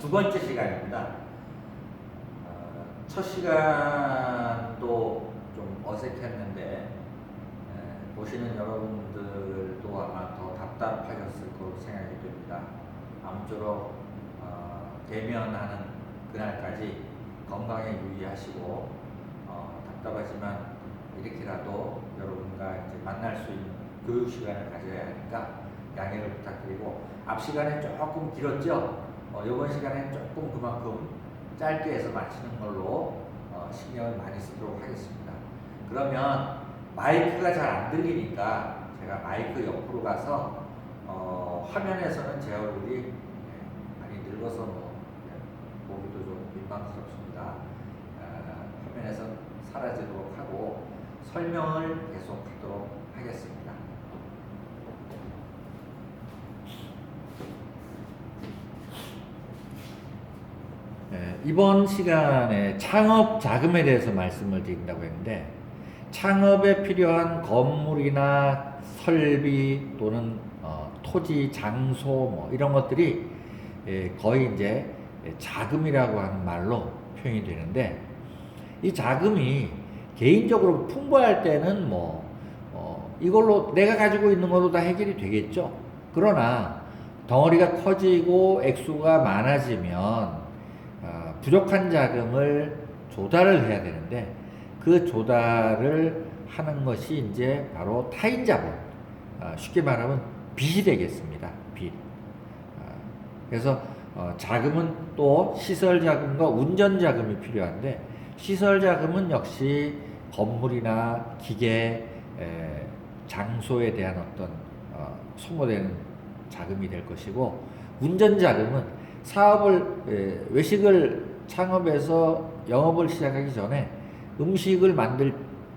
두 번째 시간입니다. 첫 시간도 좀 어색했는데 보시는 여러분들도 아마 더 답답하셨을 거로 생각이 됩니다. 아무쪼록 대면하는 그날까지 건강에 유의하시고 답답하지만 이렇게라도 여러분과 이제 만날 수 있는 교육 시간을 가져야 하니까 양해를 부탁드리고, 앞 시간에 조금 길었죠? 이번 시간에 조금 그만큼 짧게 해서 마치는 걸로 신경을 많이 쓰도록 하겠습니다. 그러면 마이크가 잘 안 들리니까 제가 마이크 옆으로 가서 화면에서는 제 얼굴이 많이 늙어서 보기도 좀 민망스럽습니다. 화면에서 사라지도록 하고 설명을 계속하도록 하겠습니다. 이번 시간에 창업 자금에 대해서 말씀을 드린다고 했는데, 창업에 필요한 건물이나 설비 또는 토지, 장소 뭐 이런 것들이 거의 이제 자금이라고 하는 말로 표현이 되는데, 이 자금이 개인적으로 풍부할 때는 이걸로 내가 가지고 있는 걸로 다 해결이 되겠죠. 그러나 덩어리가 커지고 액수가 많아지면 부족한 자금을 조달을 해야 되는데, 그 조달을 하는 것이 이제 바로 타인 자본, 쉽게 말하면 빚이 되겠습니다. 빚. 그래서 자금은 또 시설 자금과 운전 자금이 필요한데, 시설 자금은 역시 건물이나 기계, 장소에 대한 어떤 소모되는 자금이 될 것이고, 운전 자금은 사업을 외식을 창업해서 영업을 시작하기 전에 음식을 만들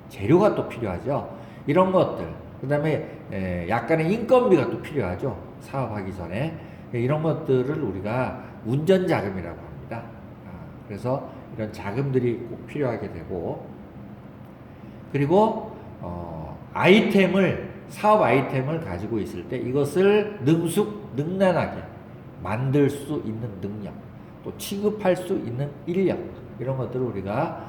재료가 또 필요하죠. 이런 것들, 그 다음에 약간의 인건비가 또 필요하죠. 사업하기 전에. 이런 것들을 우리가 운전 자금이라고 합니다. 그래서 이런 자금들이 꼭 필요하게 되고, 그리고 사업 아이템을 가지고 있을 때 이것을 능란하게 만들 수 있는 능력, 또 취급할 수 있는 인력, 이런 것들을 우리가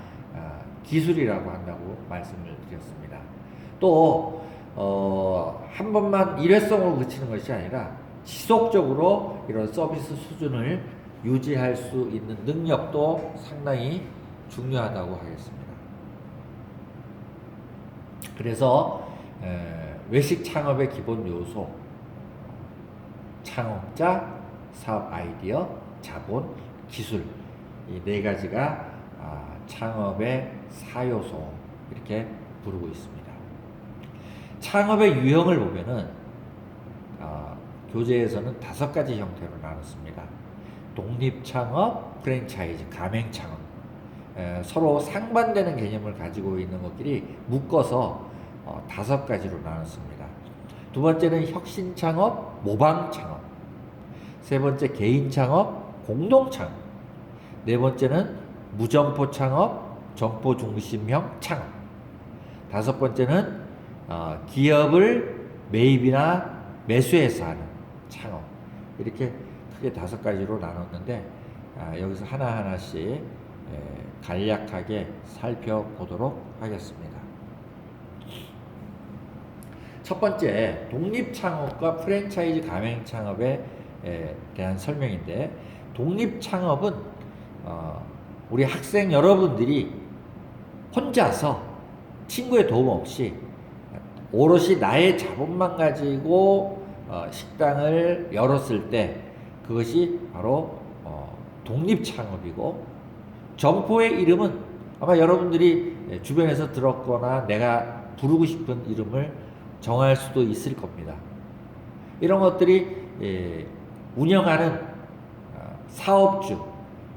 기술이라고 한다고 말씀을 드렸습니다. 또 한 번만 일회성으로 그치는 것이 아니라 지속적으로 이런 서비스 수준을 유지할 수 있는 능력도 상당히 중요하다고 하겠습니다. 그래서 외식 창업의 기본 요소, 창업자, 사업 아이디어, 자본, 기술, 이 네 가지가 창업의 4요소 이렇게 부르고 있습니다. 창업의 유형을 보면은 교재에서는 5가지 형태로 나눴습니다. 독립 창업, 프랜차이즈, 가맹 창업. 서로 상반되는 개념을 가지고 있는 것끼리 묶어서 5가지로 나눴습니다. 두 번째는 혁신 창업, 모방 창업. 세 번째 개인 창업, 공동 창업. 네 번째는 무점포 창업, 점포 중심형 창업. 다섯 번째는 기업을 매입이나 매수해서 하는 창업. 이렇게 크게 5가지로 나눴는데, 여기서 하나하나씩 간략하게 살펴보도록 하겠습니다. 첫 번째, 독립 창업과 프랜차이즈 가맹 창업에 대한 설명인데, 독립 창업은 우리 학생 여러분들이 혼자서 친구의 도움 없이 오롯이 나의 자본만 가지고 식당을 열었을 때 그것이 바로 독립 창업이고, 점포의 이름은 아마 여러분들이 주변에서 들었거나 내가 부르고 싶은 이름을 정할 수도 있을 겁니다. 이런 것들이 운영하는 사업주,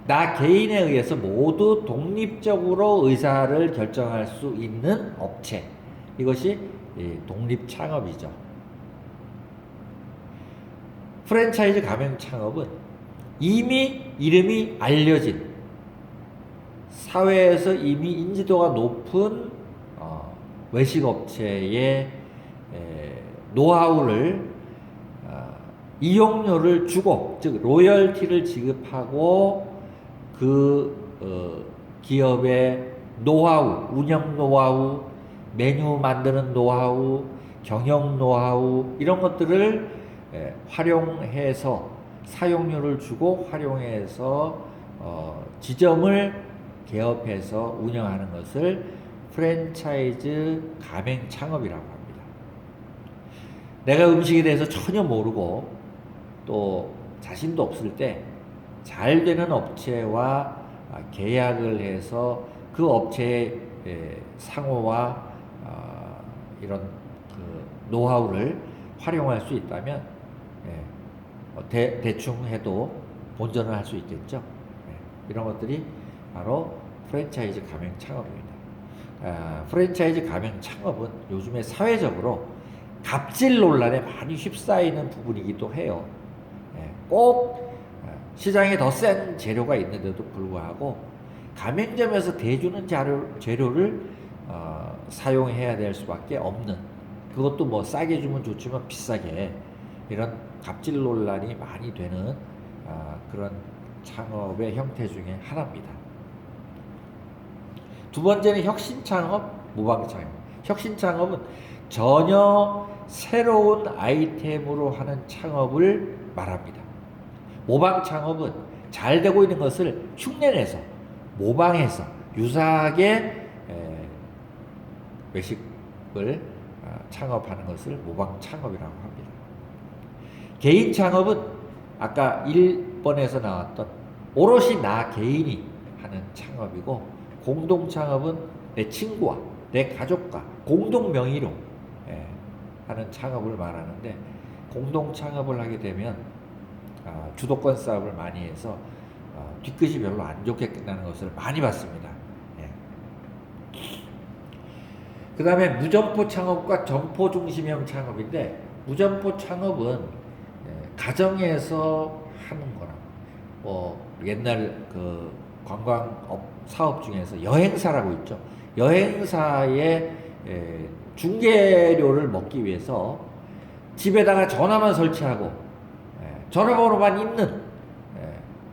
나 개인에 의해서 모두 독립적으로 의사를 결정할 수 있는 업체, 이것이 독립 창업이죠. 프랜차이즈 가맹 창업은 이미 이름이 알려진, 사회에서 이미 인지도가 높은 외식업체의 노하우를 이용료를 주고, 즉 로열티를 지급하고 기업의 노하우, 운영 노하우, 메뉴 만드는 노하우, 경영 노하우 이런 것들을 활용해서 사용료를 주고 활용해서 지점을 개업해서 운영하는 것을 프랜차이즈 가맹 창업이라고 합니다. 내가 음식에 대해서 전혀 모르고 또 자신도 없을 때 잘 되는 업체와 계약을 해서 그 업체의 상호와 이런 그 노하우를 활용할 수 있다면 대충 해도 본전을 할 수 있겠죠. 이런 것들이 바로 프랜차이즈 가맹 창업입니다. 프랜차이즈 가맹 창업은 요즘에 사회적으로 갑질 논란에 많이 휩싸이는 부분이기도 해요. 꼭 시장에 더 센 재료가 있는데도 불구하고 가맹점에서 대주는 재료를 사용해야 될 수밖에 없는, 그것도 뭐 싸게 주면 좋지만 비싸게, 이런 갑질 논란이 많이 되는 그런 창업의 형태 중에 하나입니다. 두 번째는 혁신창업, 모방창업. 혁신창업은 전혀 새로운 아이템으로 하는 창업을 말합니다. 모방창업은 잘 되고 있는 것을 흉내내서 모방해서 유사하게 외식을 창업하는 것을 모방창업이라고 합니다. 개인창업은 아까 1번에서 나왔던 오롯이 나 개인이 하는 창업이고, 공동창업은 내 친구와 내 가족과 공동 명의로 하는 창업을 말하는데, 공동창업을 하게 되면 주도권 싸움을 많이 해서 뒤끝이 별로 안 좋게 끝나는 것을 많이 봤습니다. 그 다음에 무점포 창업과 점포 중심형 창업인데, 무점포 창업은 가정에서 하는 거라. 옛날 그 관광업 사업 중에서 여행사라고 있죠. 여행사의 중개료를 먹기 위해서 집에다가 전화만 설치하고 전화번호만 있는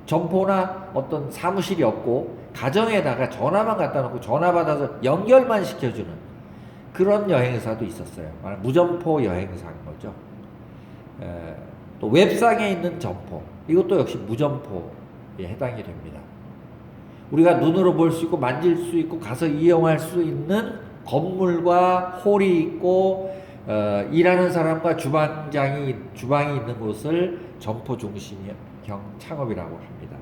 점포나 어떤 사무실이 없고 가정에다가 전화만 갖다 놓고 전화 받아서 연결만 시켜주는 그런 여행사도 있었어요. 무점포 여행사인 거죠. 또 웹상에 있는 점포, 이것도 역시 무점포에 해당이 됩니다. 우리가 눈으로 볼 수 있고 만질 수 있고 가서 이용할 수 있는 건물과 홀이 있고 일하는 사람과 주방이 있는 곳을 점포 중심형 창업이라고 합니다.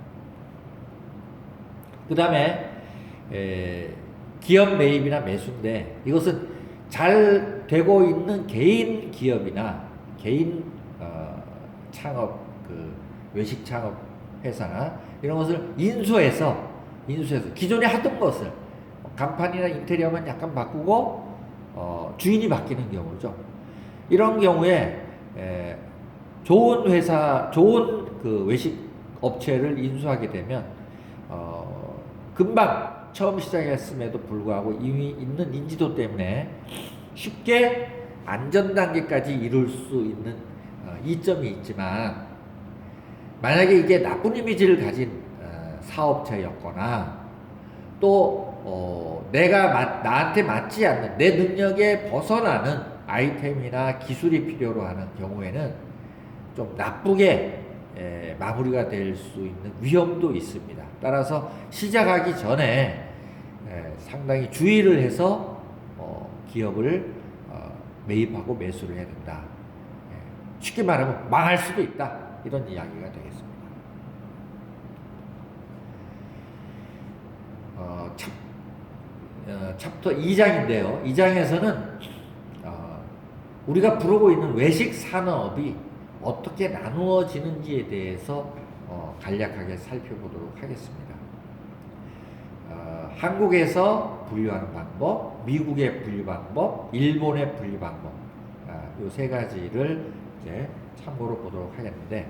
그 다음에 기업 매입이나 매수인데, 이것은 잘 되고 있는 개인 기업이나 개인 창업, 외식 창업 회사나 이런 것을 인수해서 기존에 하던 것을 간판이나 인테리어만 약간 바꾸고 주인이 바뀌는 경우죠. 이런 경우에 좋은 회사, 좋은 그 외식 업체를 인수하게 되면 금방 처음 시작했음에도 불구하고 이미 있는 인지도 때문에 쉽게 안전 단계까지 이룰 수 있는 이점이 있지만, 만약에 이게 나쁜 이미지를 가진 사업체였거나 또 나한테 맞지 않는, 내 능력에 벗어나는 아이템이나 기술이 필요로 하는 경우에는 좀 나쁘게 마무리가 될 수 있는 위험도 있습니다. 따라서 시작하기 전에 상당히 주의를 해서 기업을 매입하고 매수를 해야 된다. 쉽게 말하면 망할 수도 있다, 이런 이야기가 되겠습니다. 챕터 2장인데요. 2장에서는 우리가 부르고 있는 외식 산업이 어떻게 나누어지는지에 대해서 간략하게 살펴보도록 하겠습니다. 한국에서 분류하는 방법, 미국의 분류 방법, 일본의 분류 방법, 이 세 가지를 이제 참고로 보도록 하겠는데,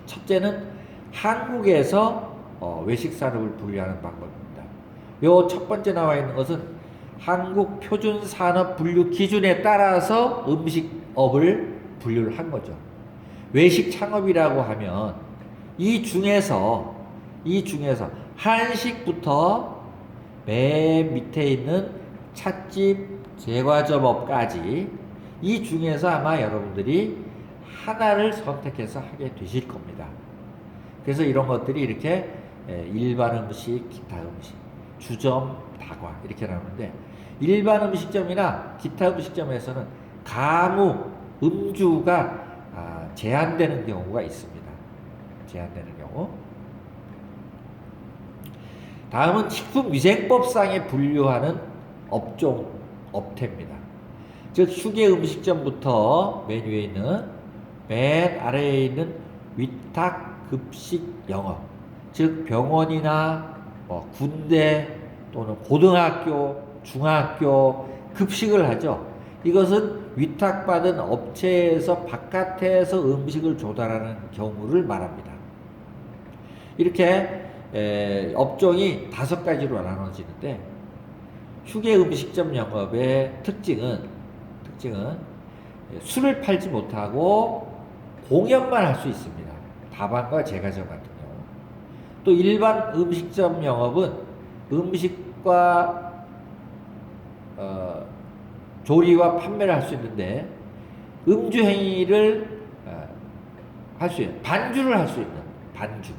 첫째는 한국에서 외식 산업을 분류하는 방법입니다. 요 첫 번째 나와 있는 것은 한국 표준 산업 분류 기준에 따라서 음식업을 분류를 한 거죠. 외식 창업이라고 하면 이 중에서 한식부터 맨 밑에 있는 찻집, 제과점업까지 이 중에서 아마 여러분들이 하나를 선택해서 하게 되실 겁니다. 그래서 이런 것들이 이렇게 일반 음식, 기타 음식, 주점, 다과 이렇게 나오는데 일반 음식점이나 기타 음식점에서는 가무, 음주가 제한되는 경우가 있습니다. 제한되는 경우. 다음은 식품위생법상에 분류하는 업종, 업태입니다. 즉 휴게 음식점부터 맨 위에 있는 맨 아래에 있는 위탁 급식 영업, 즉 병원이나 군대 또는 고등학교, 중학교 급식을 하죠. 이것은 위탁받은 업체에서 바깥에서 음식을 조달하는 경우를 말합니다. 이렇게 업종이 5가지로 나눠지는데 휴게 음식점 영업의 특징은 술을 팔지 못하고 공연만 할 수 있습니다. 다방과 제과점 같은 경우. 또 일반 음식점 영업은 음식과 조리와 판매를 할 수 있는데 음주 행위를 할 수 있는, 반주를 할 수 있는 반주.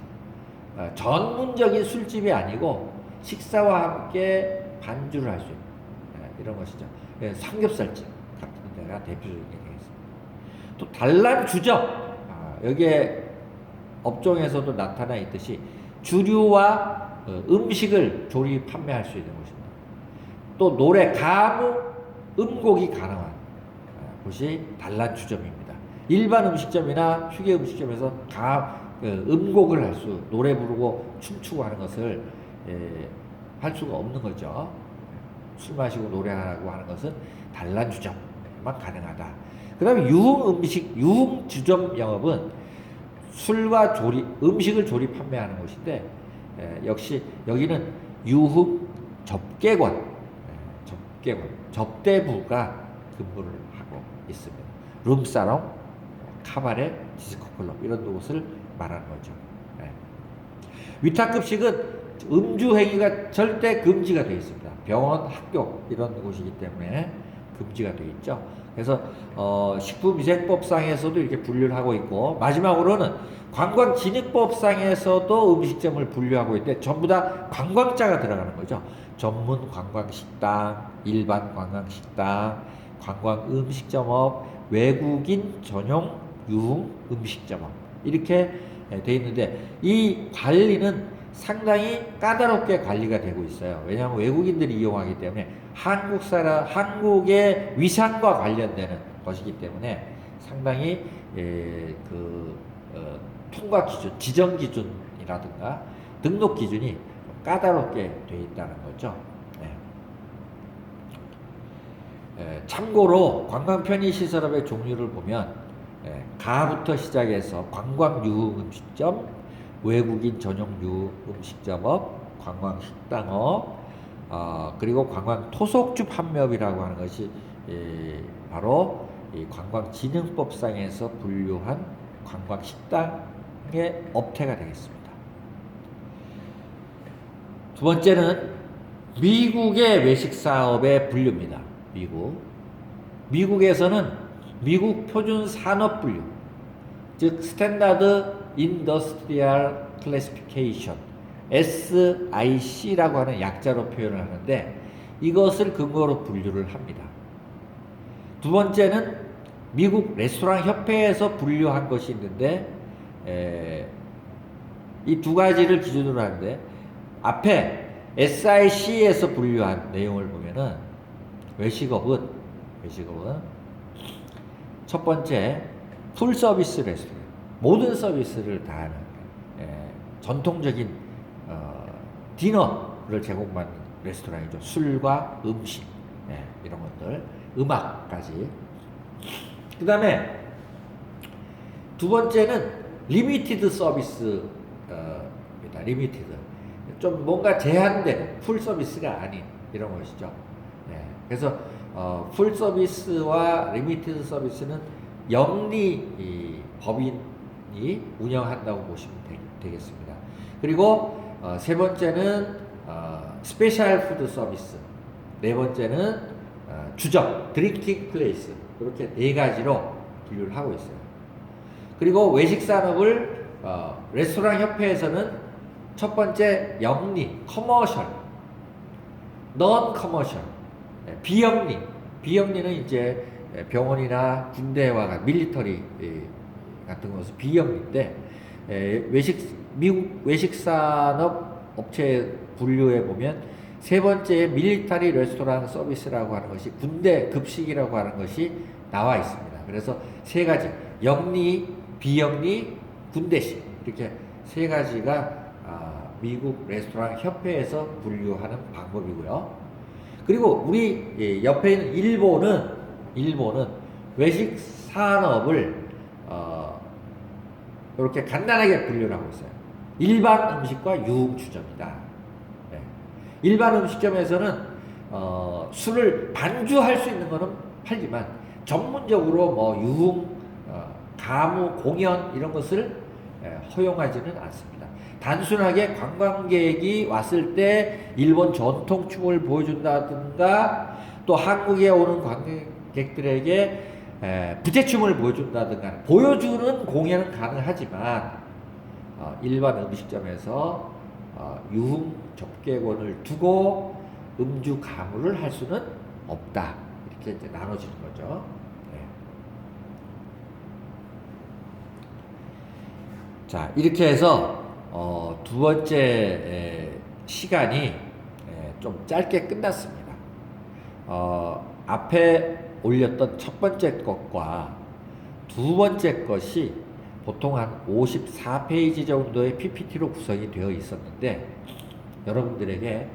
전문적인 술집이 아니고 식사와 함께 반주를 할 수 있는 이런 것이죠. 삼겹살집 같은 데가 대표적인 게 되겠습니다. 또 단란주점, 여기에 업종에서도 나타나 있듯이 주류와 음식을 조리 판매할 수 있는 곳입니다. 또 노래, 가무, 음곡이 가능한 곳이 단란주점입니다. 일반 음식점이나 휴게 음식점에서 음곡을 할 수, 노래 부르고 춤추고 하는 것을 할 수가 없는 거죠. 술 마시고 노래하고 하는 것은 단란주점만 가능하다. 그 다음에 유흥주점 영업은 술과 음식을 조리 판매하는 곳인데 역시 여기는 유흥 접객원, 접대부가 근무를 하고 있습니다. 룸사롱, 카바레, 디스코클럽 이런 곳을 말하는 거죠. 위탁급식은 음주 행위가 절대 금지가 되어 있습니다. 병원, 학교 이런 곳이기 때문에 금지가 되어 있죠. 그래서 식품위생법상에서도 이렇게 분류를 하고 있고 마지막으로는 관광진흥법상에서도 음식점을 분류하고 있는데 전부 다 관광자가 들어가는 거죠. 전문 관광식당, 일반 관광식당, 관광음식점업, 외국인 전용 유흥 음식점업 이렇게 되어 있는데 이 관리는 상당히 까다롭게 관리가 되고 있어요. 왜냐하면 외국인들이 이용하기 때문에 한국의 위상과 관련되는 것이기 때문에 상당히 통과 기준, 지정 기준이라든가 등록 기준이 까다롭게 되어 있다는 거죠. 참고로 관광 편의시설업의 종류를 보면 가부터 시작해서 관광 유흥 음식점, 외국인 전용 유흥 음식점업, 관광 식당업, 그리고 관광 토속주 판매업이라고 하는 것이 바로 이 관광진흥법상에서 분류한 관광 식당의 업태가 되겠습니다. 두 번째는 미국의 외식 사업의 분류입니다. 미국에서는 미국 표준 산업 분류, 즉 스탠다드 인더스트리얼 클래시피케이션 SIC라고 하는 약자로 표현을 하는데 이것을 근거로 분류를 합니다. 두 번째는 미국 레스토랑 협회에서 분류한 것이 있는데 이 두 가지를 기준으로 하는데 앞에 SIC에서 분류한 내용을 보면은 외식업은 첫 번째 풀 서비스 레스토랑, 모든 서비스를 다 하는 전통적인 디너를 제공받는 레스토랑이죠. 술과 음식 이런 것들, 음악까지. 그 다음에 두 번째는 리미티드 서비스입니다. 리미티드, 좀 뭔가 제한된 풀 서비스가 아닌 이런 것이죠. 풀 서비스와 리미티드 서비스는 영리 법인이 운영한다고 보시면 되겠습니다. 그리고 세 번째는 스페셜 푸드 서비스, 네 번째는 주점, 드링킹 플레이스, 이렇게 네 가지로 분류를 하고 있어요. 그리고 외식 산업을 레스토랑 협회에서는 첫 번째 영리, 커머셜, 넌 커머셜, 비영리는 이제 병원이나 군대와 같은 밀리터리 같은 것은 비영리인데, 미국 외식 산업 업체 분류에 보면 세 번째 밀리터리 레스토랑 서비스라고 하는 것이 군대 급식이라고 하는 것이 나와 있습니다. 그래서 세 가지, 영리, 비영리, 군대식, 이렇게 세 가지가 미국 레스토랑 협회에서 분류하는 방법이고요. 그리고 우리 옆에 있는 일본은 외식 산업을 이렇게 간단하게 분류를 하고 있어요. 일반 음식과 유흥주점이다. 네. 일반 음식점에서는 술을 반주할 수 있는 것은 팔지만 전문적으로 뭐 유흥, 가무, 공연 이런 것을 허용하지는 않습니다. 단순하게 관광객이 왔을 때 일본 전통춤을 보여준다든가, 또 한국에 오는 관광객들에게 부채춤을 보여준다든가 보여주는 공연은 가능하지만 일반 음식점에서 유흥 접객원을 두고 음주 가무를 할 수는 없다. 이렇게 이제 나눠지는 거죠. 네. 자, 이렇게 해서 두 번째 시간이 좀 짧게 끝났습니다. 앞에 올렸던 첫 번째 것과 두 번째 것이 보통 한 54페이지 정도의 PPT로 구성이 되어 있었는데, 여러분들에게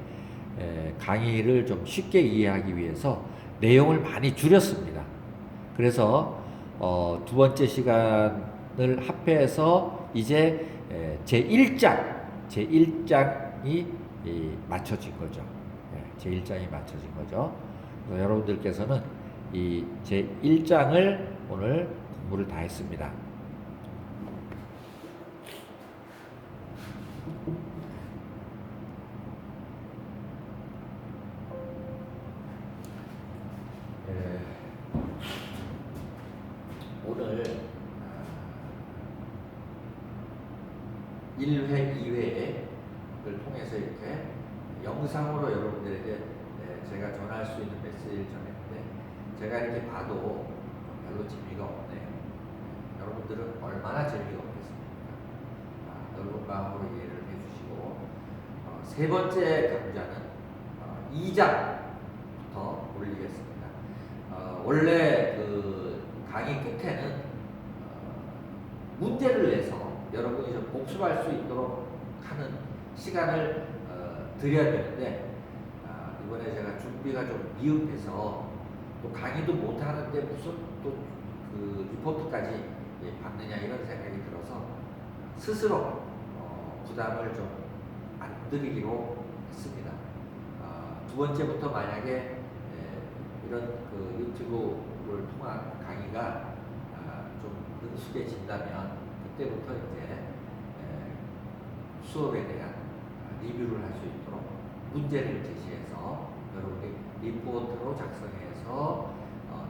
강의를 좀 쉽게 이해하기 위해서 내용을 많이 줄였습니다. 그래서 두 번째 시간을 합해서 이제 제1장이 맞춰진 거죠. 제1장이 맞춰진 거죠. 그래서 여러분들께서는 이 제1장을 오늘 공부를 다 했습니다. 오늘 1회, 2회를 통해서 이렇게 영상으로 여러분들에게 제가 전할 수 있는 메시지를 전했는데, 제가 이렇게 봐도 별로 재미가 없네요. 여러분들은 얼마나 재미가 없겠습니까? 넓은 마음으로 이해를 해주시고, 세 번째 강좌는 2장부터 올리겠습니다. 원래 그 강의 끝에는 문제를 내서 여러분이 좀 복습할 수 있도록 하는 시간을 드려야 되는데, 이번에 제가 준비가 좀 미흡해서 또 강의도 못하는데 무슨 또 그 리포트까지 받느냐 이런 생각이 들어서 스스로 부담을 좀 안 드리기로 했습니다. 두 번째부터 만약에 이런 그 유튜브를 통한 강의가 좀 능숙해진다면 그때부터 이제 수업에 대한 리뷰를 할 수 있도록 문제를 제시해서 여러분이 리포트로 작성해서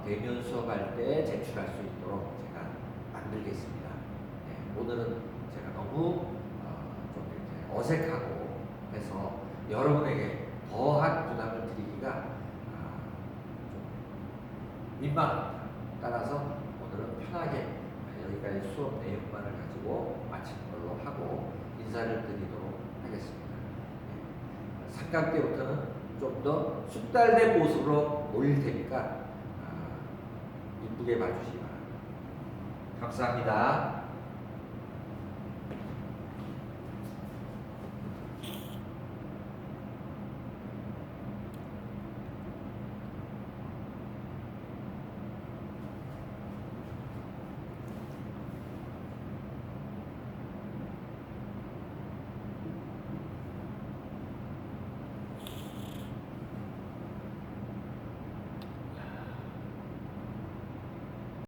대면 수업할 때 제출할 수 있도록 제가 만들겠습니다. 오늘은 제가 너무 좀 이렇게 어색하고 해서 여러분에게 더한 부담을 드리기가 좀 민망합니다. 따라서 오늘은 편하게 여기까지 수업 내용만을 가지고 마치는 걸로 하고 인사를 드리도록 하겠습니다. 삼강 때부터는 좀 더 숙달된 모습으로 올릴 테니까 이쁘게 봐주시기 바랍니다. 감사합니다.